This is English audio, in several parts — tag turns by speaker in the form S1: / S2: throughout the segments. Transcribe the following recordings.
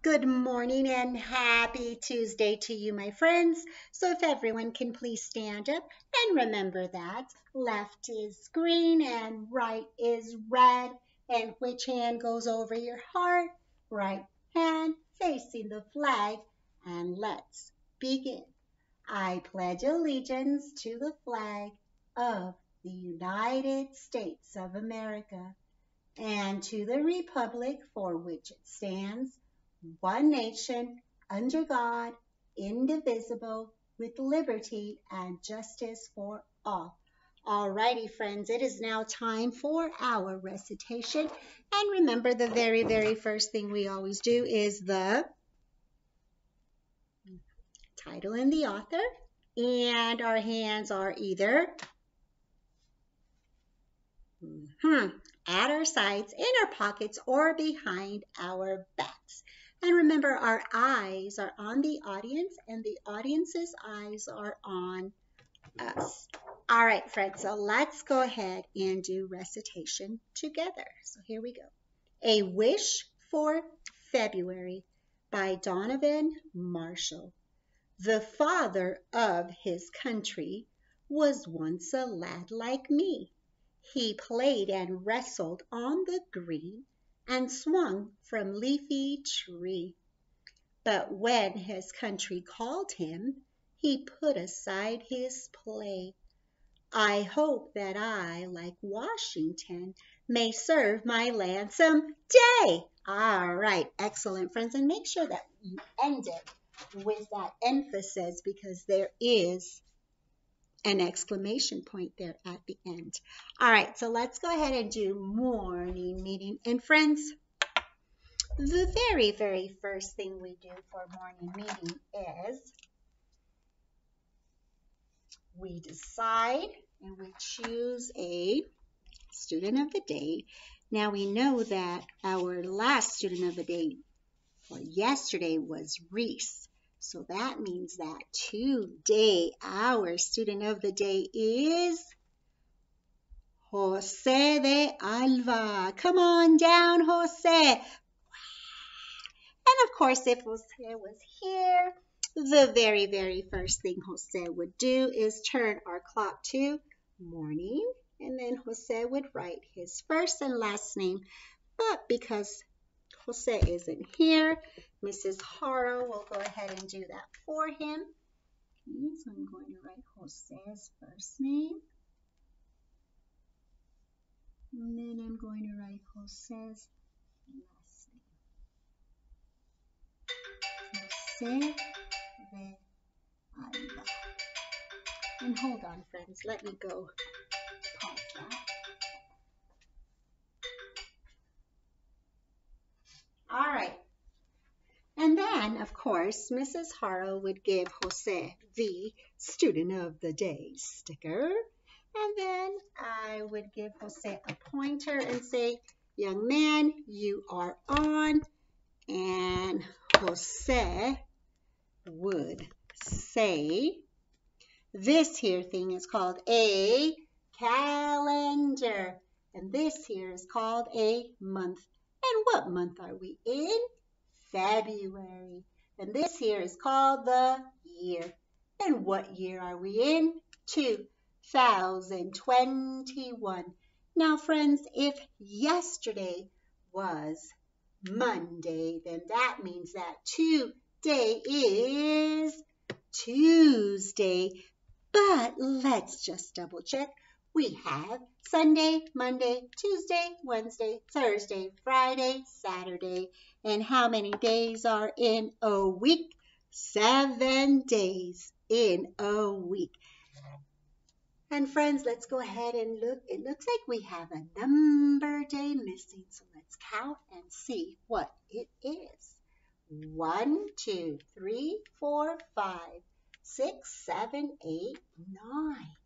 S1: Good morning and happy Tuesday to you, my friends. So, if everyone can please stand up and remember that left is green and right is red, and which hand goes over your heart? Right hand facing the flag, and let's begin. I pledge allegiance to the flag of the United States of America and to the republic for which it stands, one nation, under God, indivisible, with liberty and justice for all. Alrighty, friends, it is now time for our recitation. And remember, the very first thing we always do is the title and the author. And our hands are either at our sides, in our pockets, or behind our backs. And remember, our eyes are on the audience, and the audience's eyes are on us. All right, friends, so let's go ahead and do recitation together. So here we go. A Wish for February by Donovan Marshall. The father of his country was once a lad like me. He played and wrestled on the green and swung from leafy tree. But when his country called him, he put aside his play. I hope that I, like Washington, may serve my land some day. All right, excellent, friends. And make sure that you end it with that emphasis because there is an exclamation point there at the end. All right, so let's go ahead and do morning meeting. And friends, the very first thing we do for morning meeting is we decide and we choose a student of the day. Now we know that our last student of the day for yesterday was Reese. So that means that today our student of the day is Jose de Alva. Come on down, Jose. And of course, if Jose was here, the very first thing Jose would do is turn our clock to morning. And then Jose would write his first and last name. But because Jose isn't here, Mrs. Haro will go ahead and do that for him. Okay, so I'm going to write Jose's first name. And then I'm going to write Jose's last name. Jose de Alba. And hold on, friends. Let me go pause that. All right. And then, of course, Mrs. Haro would give Jose the Student of the Day sticker. And then I would give Jose a pointer and say, young man, you are on. And Jose would say, this here thing is called a calendar. And this here is called a month. And what month are we in? February. And this here is called the year. And what year are we in? 2021. Now, friends, if yesterday was Monday, then that means that today is Tuesday. But let's just double check. We have Sunday, Monday, Tuesday, Wednesday, Thursday, Friday, Saturday. And how many days are in a week? 7 days in a week. And friends, let's go ahead and look. It looks like we have a number day missing. So let's count and see what it is. 1, 2, 3, 4, 5, 6, 7, 8, 9.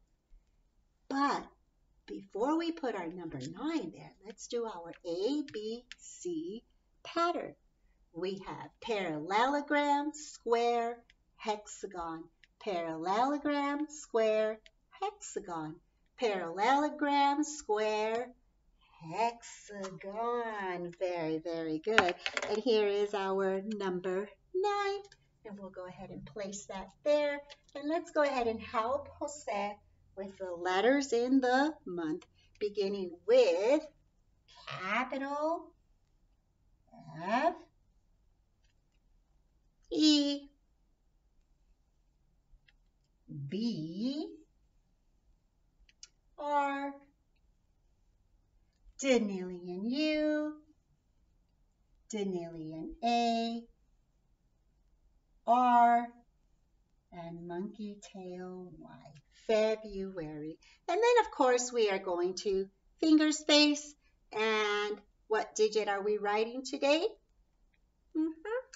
S1: But before we put our number 9 there, let's do our ABC pattern. We have parallelogram, square, hexagon, parallelogram, square, hexagon, parallelogram, square, Hexagon. Very, very good. And here is our number 9. And we'll go ahead and place that there. And let's go ahead and help Jose with the letters in the month, beginning with capital F, E, B, R, Danilian U, Danilian A, R, and monkey tail Y. February. And then, of course, we are going to finger space. And what digit are we writing today?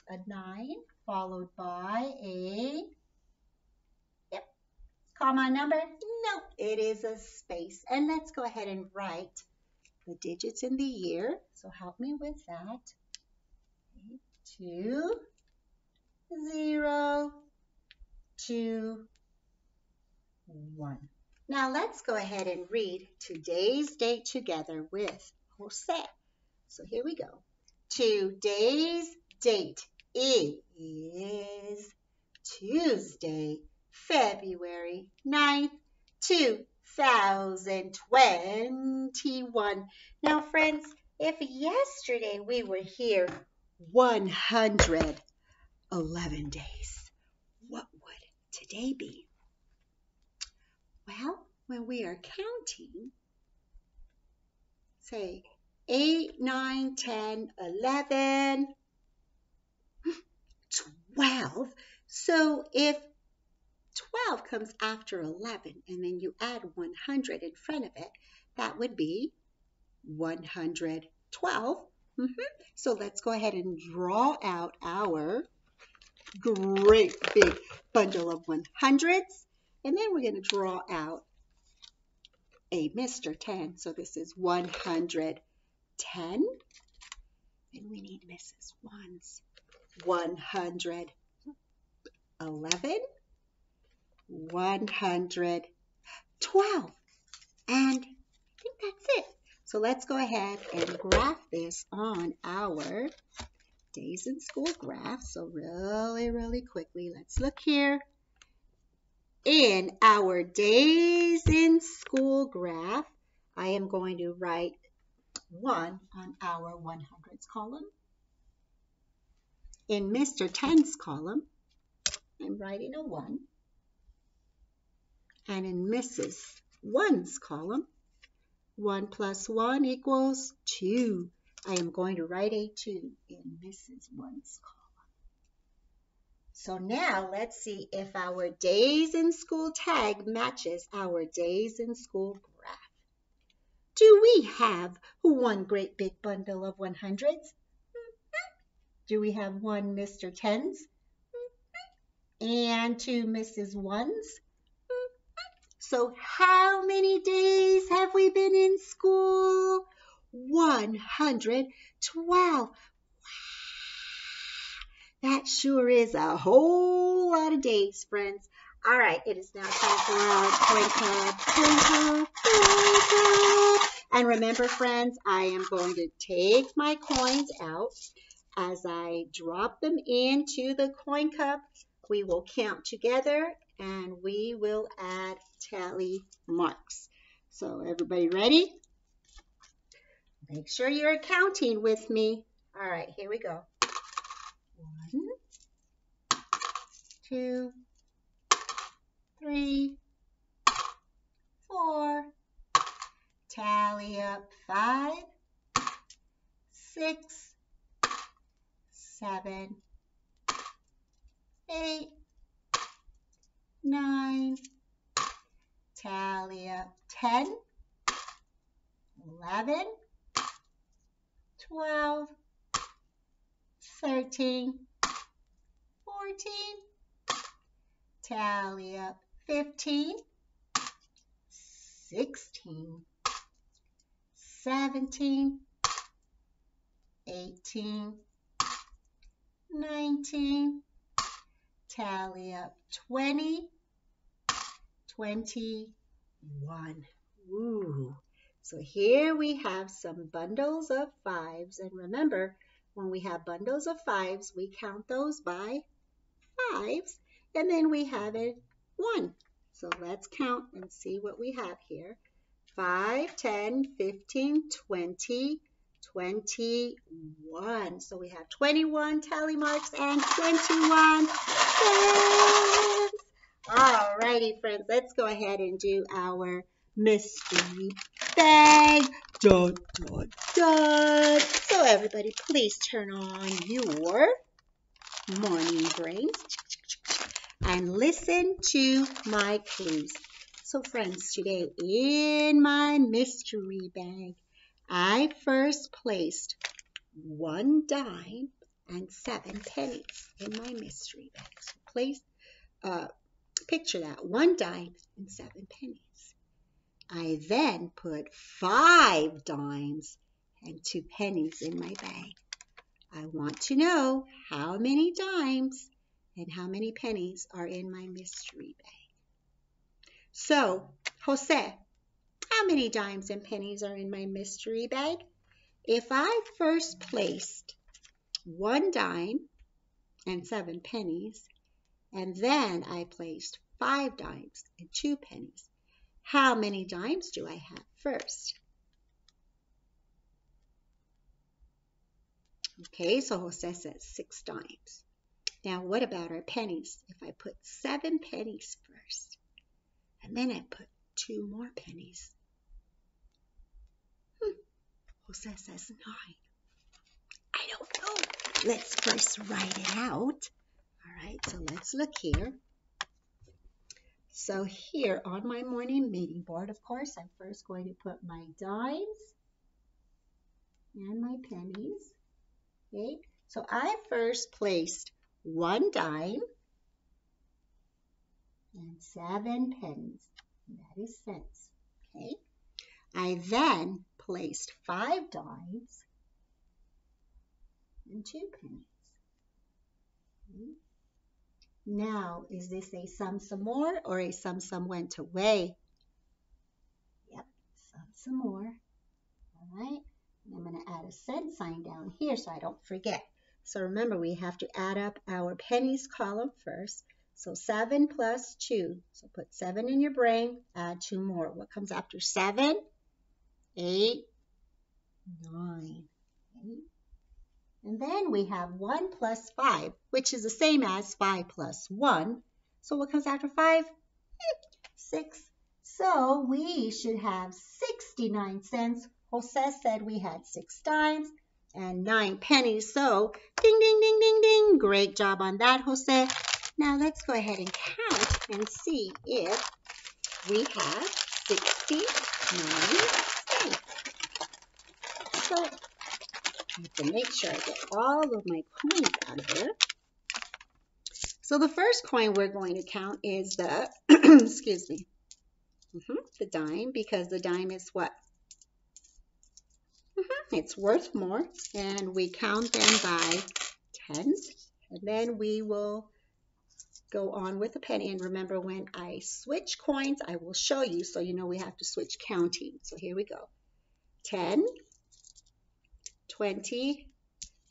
S1: A 9, followed by a, comma number? No, it is a space. And let's go ahead and write the digits in the year. So help me with that. 2, 0, 2, 1. Now let's go ahead and read today's date together with Jose. So here we go. Today's date is Tuesday, February 9th, 2021. Now, friends, if yesterday we were here 111 days, what would today be? Well, when we are counting, say 8, 9, 10, 11, 12. So if 12 comes after 11 and then you add 100 in front of it, that would be 112. So let's go ahead and draw out our great big bundle of 100s. And then we're going to draw out a Mr. 10. So this is 110. And we need Mrs. 1s. 111. 112. And I think that's it. So let's go ahead and graph this on our days in school graph. So really quickly, let's look here. In our days in school graph, I am going to write 1 on our 100s column. In Mr. 10's column, I'm writing a 1. And in Mrs. 1's column, 1 plus 1 equals 2. I am going to write a 2 in Mrs. 1's column. So now let's see if our days in school tag matches our days in school graph. Do we have one great big bundle of 100s? Do we have 1 Mr. 10's? And 2 Mrs. 1's? So how many days have we been in school? 112. Wow. That sure is a whole lot of days, friends. All right, it is now time for our coin club. And remember, friends, I am going to take my coins out. As I drop them into the coin cup, we will count together and we will add tally marks. So everybody ready? Make sure you're counting with me. All right, here we go. 1, 2, 3, 4. Tally up 5, 6, 7, 8, 9. Tally up 10, 11, 12, 13, 14. Tally up 15, 16, 17, 18, 19. Tally up 20, 21. Ooh, So here we have some bundles of fives. And remember, when we have bundles of fives, we count those by fives. And then we have it 1. So let's count and see what we have here. 5, 10, 15, 20, 21. So we have 21 tally marks and 21 cents. All righty, friends. Let's go ahead and do our mystery bag. Dun, dun, dun. So everybody, please turn on your morning brains and listen to my clues. So friends, today in my mystery bag, I first placed 1 dime and 7 pennies in my mystery bag. So place, picture that, 1 dime and 7 pennies. I then put 5 dimes and 2 pennies in my bag. I want to know how many dimes and how many pennies are in my mystery bag. So, Jose, how many dimes and pennies are in my mystery bag? If I first placed 1 dime and 7 pennies, and then I placed 5 dimes and 2 pennies, how many dimes do I have first? Okay, so Jose says 6 dimes. Now, what about our pennies? If I put 7 pennies first, and then I put 2 more pennies. Jose says 9. I don't know. Let's first write it out. All right, so let's look here. So here on my morning meeting board, of course, I'm first going to put my dimes and my pennies. Okay, so I first placed 1 dime and 7 pennies. That is cents. Okay, I then placed 5 dimes and 2 pennies. Okay. Now, is this a some more or a some went away? Yep, some more. All right, and I'm going to add a cent sign down here so I don't forget. So remember, we have to add up our pennies column first. So 7 plus 2. So put 7 in your brain, add 2 more. What comes after 7? 8, 9. Okay. And then we have 1 plus 5, which is the same as 5 plus 1. So what comes after 5? 6. So we should have 69 cents. Jose said we had 6 dimes and 9 pennies. So ding, ding, ding, ding, ding. Great job on that, Jose. Now let's go ahead and count and see if we have 69 cents. So I have to make sure I get all of my coins out of here. So the first coin we're going to count is the, excuse me, the dime, because the dime is what? It's worth more, and we count them by tens, and then we will go on with a penny. And remember, when I switch coins, I will show you, so you know we have to switch counting. So here we go. 10, 20,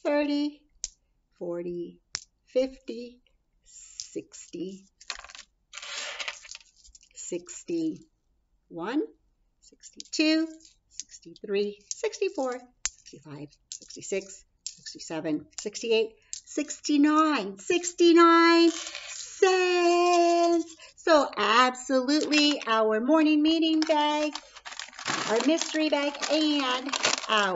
S1: 30, 40, 50, 60, 61, 62, 63, 64, 65, 66, 67, 68, 69, 69 cents. So absolutely our morning meeting bag, our mystery bag, and our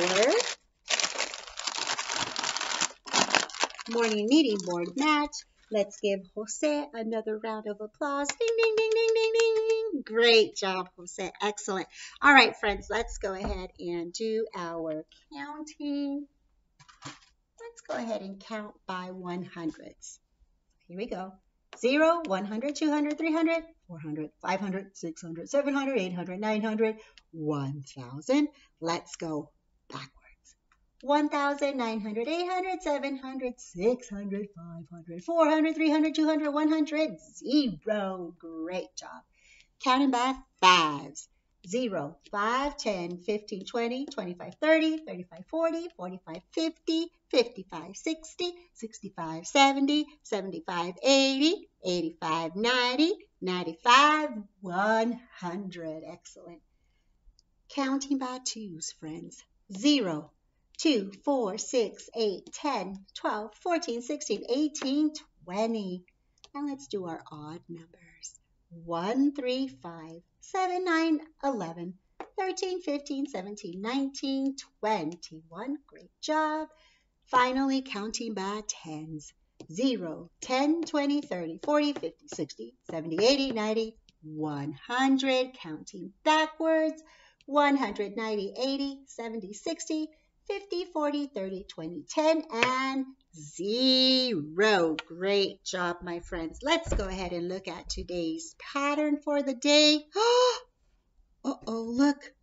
S1: morning meeting board match. Let's give Jose another round of applause. Ding, ding, ding, ding, ding, ding. Great job, Jose. Excellent. All right, friends, let's go ahead and do our counting. Let's go ahead and count by 100s. Here we go. 0, 100, 200, 300, 400, 500, 600, 700, 800, 900, 1,000. Let's go backwards. 1,000, 900, 800, 700, 600, 500, 400, 300, 200, 100, 0. Great job. Counting by fives. 0, 5, 10, 15, 20, 25, 30, 35, 40, 45, 50, 55, 60, 65, 70, 75, 80, 85, 90, 95, 100. Excellent. Counting by twos, friends. 0, 2, 4, 6, 8, 10, 12, 14, 16, 18, 20. Now let's do our odd numbers. 1, 3, 5, 7, 9, 11, 13, 15, 17, 19, 21. Great job. Finally, counting by tens. 0, 10, 20, 30, 40, 50, 60, 70, 80, 90, 100. Counting backwards. 100, 90, 80, 70, 60, 50, 40, 30, 20, 10, and 0. Great job, my friends. Let's go ahead and look at today's pattern for the day. Uh-oh, look.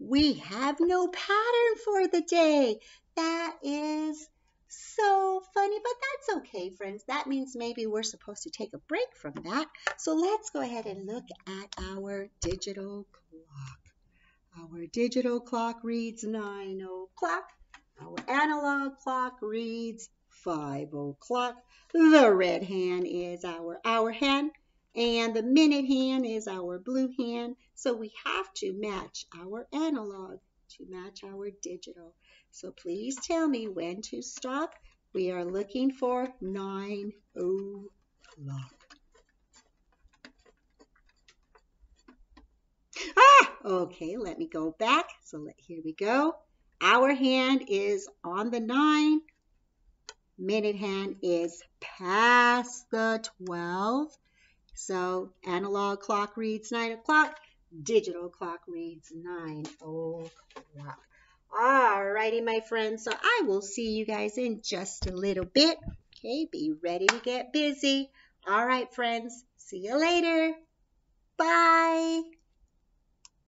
S1: We have no pattern for the day. That is so funny, but that's okay, friends. That means maybe we're supposed to take a break from that. So let's go ahead and look at our digital clock. Our digital clock reads 9 o'clock. Our analog clock reads 5 o'clock. The red hand is our hour hand, and the minute hand is our blue hand. So we have to match our analog to match our digital. So please tell me when to stop. We are looking for 9 o'clock. Okay, let me go back. So here we go. Hour hand is on the 9. Minute hand is past the 12. So analog clock reads 9 o'clock. Digital clock reads 9 o'clock. Alrighty, my friends. So I will see you guys in just a little bit. Okay, be ready to get busy. All right, friends. See you later.